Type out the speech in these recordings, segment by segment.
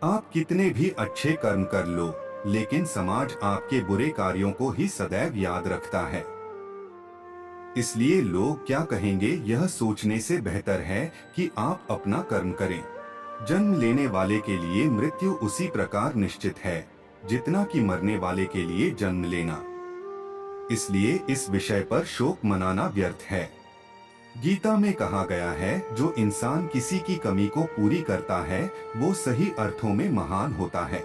आप कितने भी अच्छे कर्म कर लो, लेकिन समाज आपके बुरे कार्यों को ही सदैव याद रखता है। इसलिए लोग क्या कहेंगे यह सोचने से बेहतर है कि आप अपना कर्म करें। जन्म लेने वाले के लिए मृत्यु उसी प्रकार निश्चित है जितना कि मरने वाले के लिए जन्म लेना। इसलिए इस विषय पर शोक मनाना व्यर्थ है। गीता में कहा गया है, जो इंसान किसी की कमी को पूरी करता है वो सही अर्थों में महान होता है।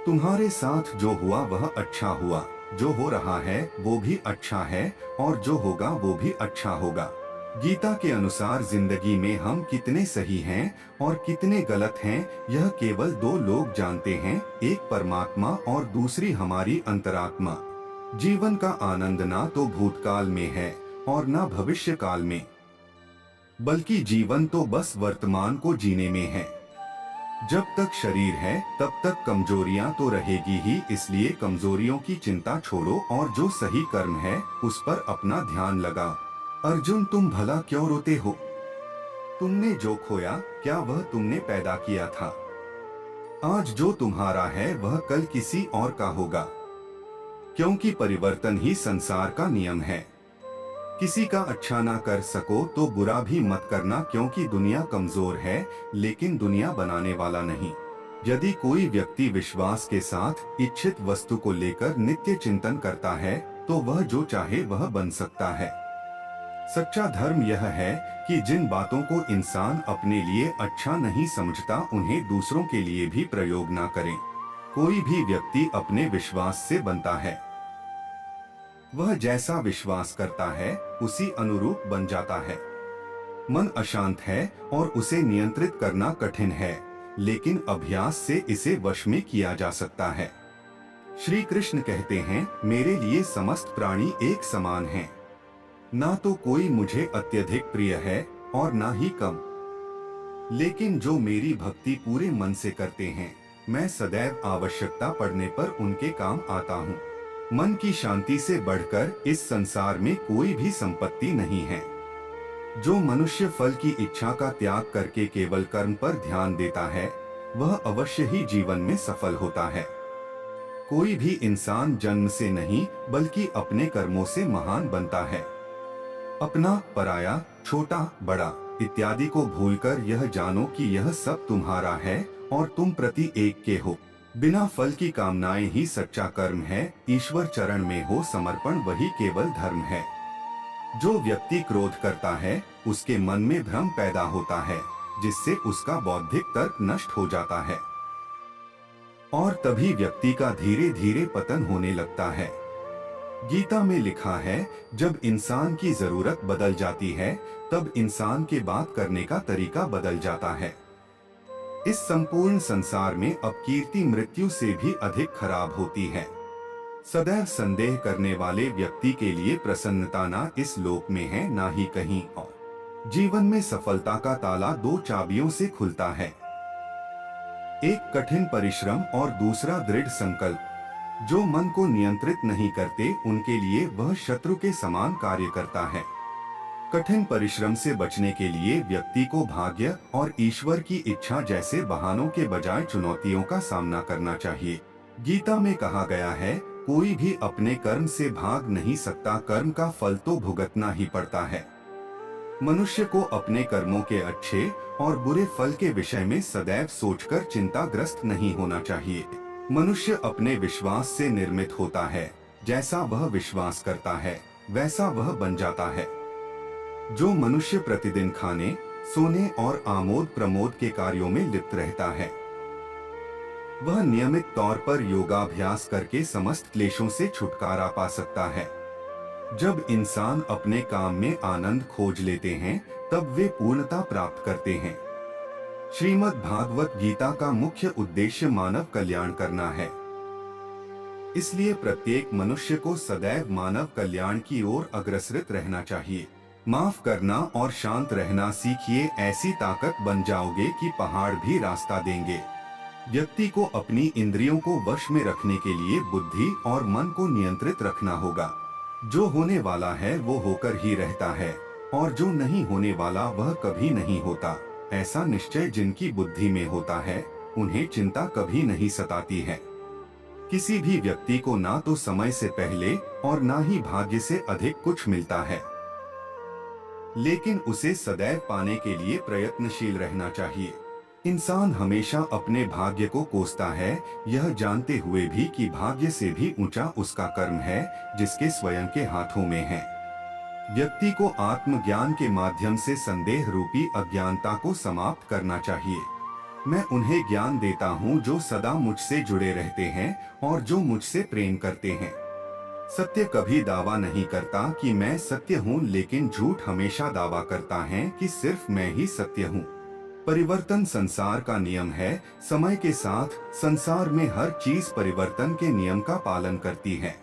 तुम्हारे साथ जो हुआ वह अच्छा हुआ, जो हो रहा है वो भी अच्छा है, और जो होगा वो भी अच्छा होगा। गीता के अनुसार जिंदगी में हम कितने सही हैं और कितने गलत हैं यह केवल दो लोग जानते हैं, एक परमात्मा और दूसरी हमारी अंतरात्मा। जीवन का आनंद ना तो भूतकाल में है और ना भविष्य काल में, बल्कि जीवन तो बस वर्तमान को जीने में है। जब तक शरीर है तब तक कमजोरियां तो रहेगी ही, इसलिए कमजोरियों की चिंता छोड़ो और जो सही कर्म है उस पर अपना ध्यान लगा। अर्जुन, तुम भला क्यों रोते हो? तुमने जो खोया क्या वह तुमने पैदा किया था? आज जो तुम्हारा है वह कल किसी और का होगा, क्योंकि परिवर्तन ही संसार का नियम है। किसी का अच्छा ना कर सको तो बुरा भी मत करना, क्योंकि दुनिया कमजोर है लेकिन दुनिया बनाने वाला नहीं। यदि कोई व्यक्ति विश्वास के साथ इच्छित वस्तु को लेकर नित्य चिंतन करता है तो वह जो चाहे वह बन सकता है। सच्चा धर्म यह है कि जिन बातों को इंसान अपने लिए अच्छा नहीं समझता उन्हें दूसरों के लिए भी प्रयोग ना करें। कोई भी व्यक्ति अपने विश्वास से बनता है। वह जैसा विश्वास करता है उसी अनुरूप बन जाता है। मन अशांत है और उसे नियंत्रित करना कठिन है, लेकिन अभ्यास से इसे वश में किया जा सकता है। श्री कृष्ण कहते हैं, मेरे लिए समस्त प्राणी एक समान हैं। ना तो कोई मुझे अत्यधिक प्रिय है और ना ही कम, लेकिन जो मेरी भक्ति पूरे मन से करते हैं मैं सदैव आवश्यकता पड़ने पर उनके काम आता हूँ। मन की शांति से बढ़कर इस संसार में कोई भी संपत्ति नहीं है। जो मनुष्य फल की इच्छा का त्याग करके केवल कर्म पर ध्यान देता है वह अवश्य ही जीवन में सफल होता है। कोई भी इंसान जन्म से नहीं बल्कि अपने कर्मों से महान बनता है। अपना, पराया, छोटा, बड़ा इत्यादि को भूलकर यह जानो कि यह सब तुम्हारा है और तुम प्रति एक के हो। बिना फल की कामनाएं ही सच्चा कर्म है। ईश्वर चरण में हो समर्पण वही केवल धर्म है। जो व्यक्ति क्रोध करता है उसके मन में भ्रम पैदा होता है, जिससे उसका बौद्धिक तर्क नष्ट हो जाता है और तभी व्यक्ति का धीरे धीरे पतन होने लगता है। गीता में लिखा है, जब इंसान की जरूरत बदल जाती है तब इंसान के बात करने का तरीका बदल जाता है। इस संपूर्ण संसार में अब कीर्ति मृत्यु से भी अधिक खराब होती है। सदैव संदेह करने वाले व्यक्ति के लिए प्रसन्नता ना इस लोक में है ना ही कहीं और। जीवन में सफलता का ताला दो चाबियों से खुलता है, एक कठिन परिश्रम और दूसरा दृढ़ संकल्प। जो मन को नियंत्रित नहीं करते उनके लिए वह शत्रु के समान कार्य करता है। कठिन परिश्रम से बचने के लिए व्यक्ति को भाग्य और ईश्वर की इच्छा जैसे बहानों के बजाय चुनौतियों का सामना करना चाहिए। गीता में कहा गया है, कोई भी अपने कर्म से भाग नहीं सकता, कर्म का फल तो भुगतना ही पड़ता है। मनुष्य को अपने कर्मों के अच्छे और बुरे फल के विषय में सदैव सोचकर चिंताग्रस्त नहीं होना चाहिए। मनुष्य अपने विश्वास से निर्मित होता है। जैसा वह विश्वास करता है वैसा वह बन जाता है। जो मनुष्य प्रतिदिन खाने, सोने और आमोद प्रमोद के कार्यों में लिप्त रहता है वह नियमित तौर पर योगाभ्यास करके समस्त क्लेशों से छुटकारा पा सकता है। जब इंसान अपने काम में आनंद खोज लेते हैं तब वे पूर्णता प्राप्त करते हैं। श्रीमद् भागवत गीता का मुख्य उद्देश्य मानव कल्याण करना है। इसलिए प्रत्येक मनुष्य को सदैव मानव कल्याण की ओर अग्रसरित रहना चाहिए। माफ करना और शांत रहना सीखिए, ऐसी ताकत बन जाओगे कि पहाड़ भी रास्ता देंगे। व्यक्ति को अपनी इंद्रियों को वश में रखने के लिए बुद्धि और मन को नियंत्रित रखना होगा। जो होने वाला है वो होकर ही रहता है और जो नहीं होने वाला वह कभी नहीं होता। ऐसा निश्चय जिनकी बुद्धि में होता है उन्हें चिंता कभी नहीं सताती है। किसी भी व्यक्ति को ना तो समय से पहले और ना ही भाग्य से अधिक कुछ मिलता है, लेकिन उसे सदैव पाने के लिए प्रयत्नशील रहना चाहिए। इंसान हमेशा अपने भाग्य को कोसता है, यह जानते हुए भी कि भाग्य से भी ऊंचा उसका कर्म है, जिसके स्वयं के हाथों में है। व्यक्ति को आत्मज्ञान के माध्यम से संदेह रूपी अज्ञानता को समाप्त करना चाहिए। मैं उन्हें ज्ञान देता हूँ जो सदा मुझसे जुड़े रहते हैं और जो मुझसे प्रेम करते हैं। सत्य कभी दावा नहीं करता कि मैं सत्य हूँ, लेकिन झूठ हमेशा दावा करता है कि सिर्फ मैं ही सत्य हूँ। परिवर्तन संसार का नियम है। समय के साथ संसार में हर चीज परिवर्तन के नियम का पालन करती है।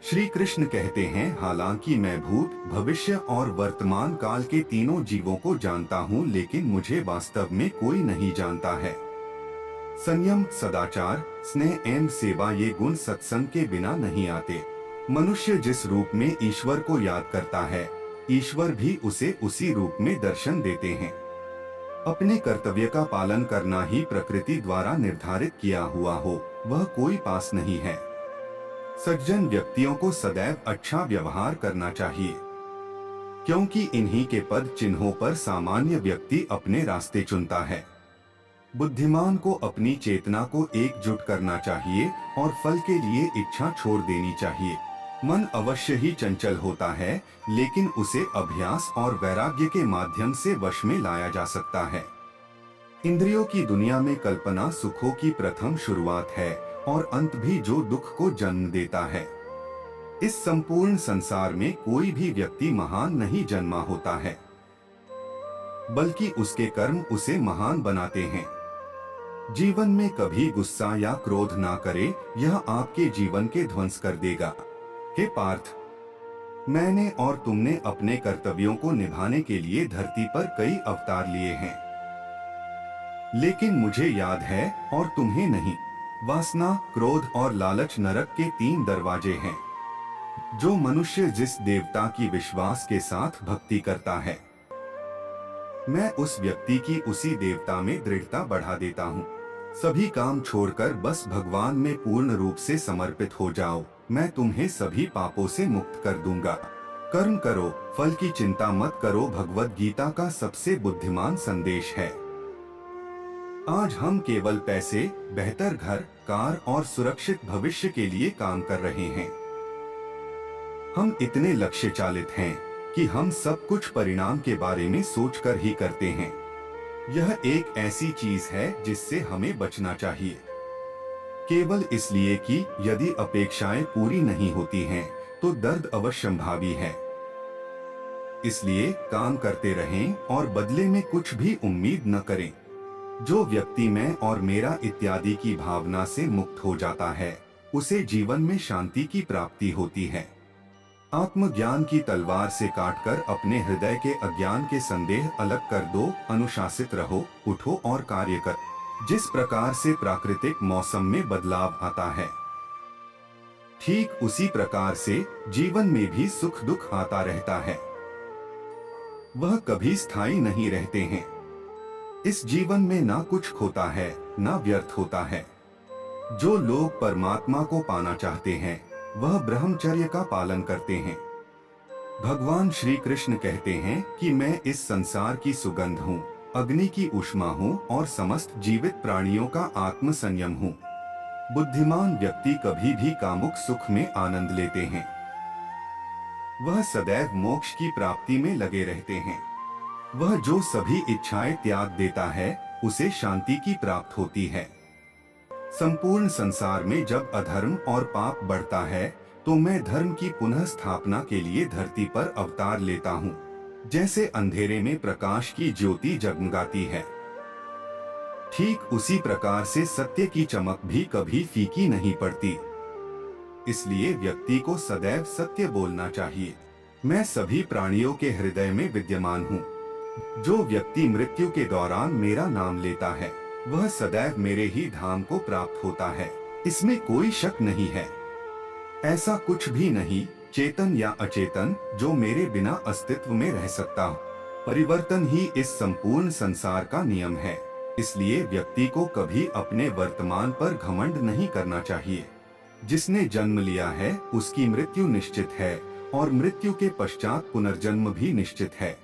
श्री कृष्ण कहते हैं, हालांकि मैं भूत, भविष्य और वर्तमान काल के तीनों जीवों को जानता हूँ, लेकिन मुझे वास्तव में कोई नहीं जानता है। संयम, सदाचार, स्नेह एवं सेवा ये गुण सत्संग के बिना नहीं आते। मनुष्य जिस रूप में ईश्वर को याद करता है, ईश्वर भी उसे उसी रूप में दर्शन देते हैं। अपने कर्तव्य का पालन करना ही प्रकृति द्वारा निर्धारित किया हुआ हो, वह कोई पास नहीं है। सज्जन व्यक्तियों को सदैव अच्छा व्यवहार करना चाहिए, क्योंकि इन्हीं के पद चिन्हों पर सामान्य व्यक्ति अपने रास्ते चुनता है। बुद्धिमान को अपनी चेतना को एकजुट करना चाहिए और फल के लिए इच्छा छोड़ देनी चाहिए। मन अवश्य ही चंचल होता है, लेकिन उसे अभ्यास और वैराग्य के माध्यम से वश में लाया जा सकता है। इंद्रियों की दुनिया में कल्पना सुखों की प्रथम शुरुआत है और अंत भी जो दुख को जन्म देता है। इस संपूर्ण संसार में कोई भी व्यक्ति महान नहीं जन्मा होता है, बल्कि उसके कर्म उसे महान बनाते हैं। जीवन में कभी गुस्सा या क्रोध ना करे, यह आपके जीवन के ध्वंस कर देगा। हे पार्थ, मैंने और तुमने अपने कर्तव्यों को निभाने के लिए धरती पर कई अवतार लिए हैं, लेकिन मुझे याद है और तुम्हें नहीं। वासना, क्रोध और लालच नरक के 3 दरवाजे हैं। जो मनुष्य जिस देवता की विश्वास के साथ भक्ति करता है, मैं उस व्यक्ति की उसी देवता में दृढ़ता बढ़ा देता हूँ। सभी काम छोड़कर बस भगवान में पूर्ण रूप से समर्पित हो जाओ, मैं तुम्हें सभी पापों से मुक्त कर दूंगा। कर्म करो, फल की चिंता मत करो, भगवद गीता का सबसे बुद्धिमान संदेश है। आज हम केवल पैसे, बेहतर घर, कार और सुरक्षित भविष्य के लिए काम कर रहे हैं। हम इतने लक्ष्य चालित हैं कि हम सब कुछ परिणाम के बारे में सोचकर ही करते हैं। यह एक ऐसी चीज है जिससे हमें बचना चाहिए, केवल इसलिए कि यदि अपेक्षाएं पूरी नहीं होती हैं, तो दर्द अवश्यंभावी है। इसलिए काम करते रहें और बदले में कुछ भी उम्मीद न करें। जो व्यक्ति मैं और मेरा इत्यादि की भावना से मुक्त हो जाता है, उसे जीवन में शांति की प्राप्ति होती है। आत्मज्ञान की तलवार से काटकर अपने हृदय के अज्ञान के संदेह अलग कर दो। अनुशासित रहो, उठो और कार्य कर। जिस प्रकार से प्राकृतिक मौसम में बदलाव आता है, ठीक उसी प्रकार से जीवन में भी सुख दुख आता रहता है। वह कभी स्थायी नहीं रहते हैं। इस जीवन में ना कुछ खोता है, ना व्यर्थ होता है। जो लोग परमात्मा को पाना चाहते हैं, वह ब्रह्मचर्य का पालन करते हैं। भगवान श्री कृष्ण कहते हैं कि मैं इस संसार की सुगंध हूँ, अग्नि की ऊष्मा हूँ और समस्त जीवित प्राणियों का आत्म संयम हूँ। बुद्धिमान व्यक्ति कभी भी कामुक सुख में आनंद लेते हैं। वह सदैव मोक्ष की प्राप्ति में लगे रहते हैं। वह जो सभी इच्छाएं त्याग देता है, उसे शांति की प्राप्त होती है। संपूर्ण संसार में जब अधर्म और पाप बढ़ता है, तो मैं धर्म की पुनः स्थापना के लिए धरती पर अवतार लेता हूँ। जैसे अंधेरे में प्रकाश की ज्योति जगमगाती है, ठीक उसी प्रकार से सत्य की चमक भी कभी फीकी नहीं पड़ती। इसलिए व्यक्ति को सदैव सत्य बोलना चाहिए। मैं सभी प्राणियों के हृदय में विद्यमान हूँ। जो व्यक्ति मृत्यु के दौरान मेरा नाम लेता है, वह सदैव मेरे ही धाम को प्राप्त होता है, इसमें कोई शक नहीं है। ऐसा कुछ भी नहीं, चेतन या अचेतन, जो मेरे बिना अस्तित्व में रह सकता हो। परिवर्तन ही इस संपूर्ण संसार का नियम है। इसलिए व्यक्ति को कभी अपने वर्तमान पर घमंड नहीं करना चाहिए। जिसने जन्म लिया है उसकी मृत्यु निश्चित है और मृत्यु के पश्चात पुनर्जन्म भी निश्चित है।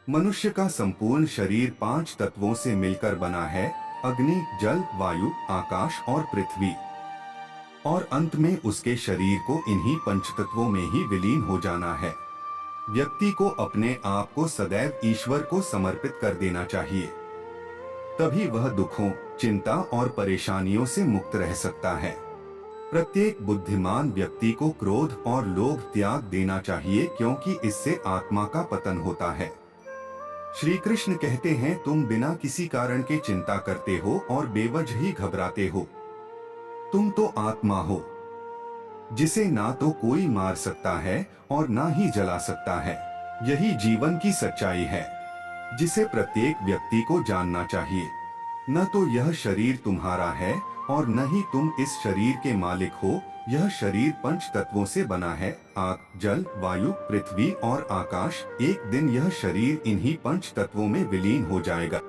मनुष्य का संपूर्ण शरीर 5 तत्वों से मिलकर बना है, अग्नि, जल, वायु, आकाश और पृथ्वी। और अंत में उसके शरीर को इन्हीं पंचतत्वों में ही विलीन हो जाना है। व्यक्ति को अपने आप को सदैव ईश्वर को समर्पित कर देना चाहिए, तभी वह दुखों, चिंता और परेशानियों से मुक्त रह सकता है। प्रत्येक बुद्धिमान व्यक्ति को क्रोध और लोभ त्याग देना चाहिए, क्योंकि इससे आत्मा का पतन होता है। श्री कृष्ण कहते हैं, तुम बिना किसी कारण के चिंता करते हो और बेवजह ही घबराते हो। तुम तो आत्मा हो, जिसे ना तो कोई मार सकता है और ना ही जला सकता है। यही जीवन की सच्चाई है, जिसे प्रत्येक व्यक्ति को जानना चाहिए। न तो यह शरीर तुम्हारा है और न ही तुम इस शरीर के मालिक हो। यह शरीर 5 तत्वों से बना है, आग, जल, वायु, पृथ्वी और आकाश। एक दिन यह शरीर इन्हीं 5 तत्वों में विलीन हो जाएगा।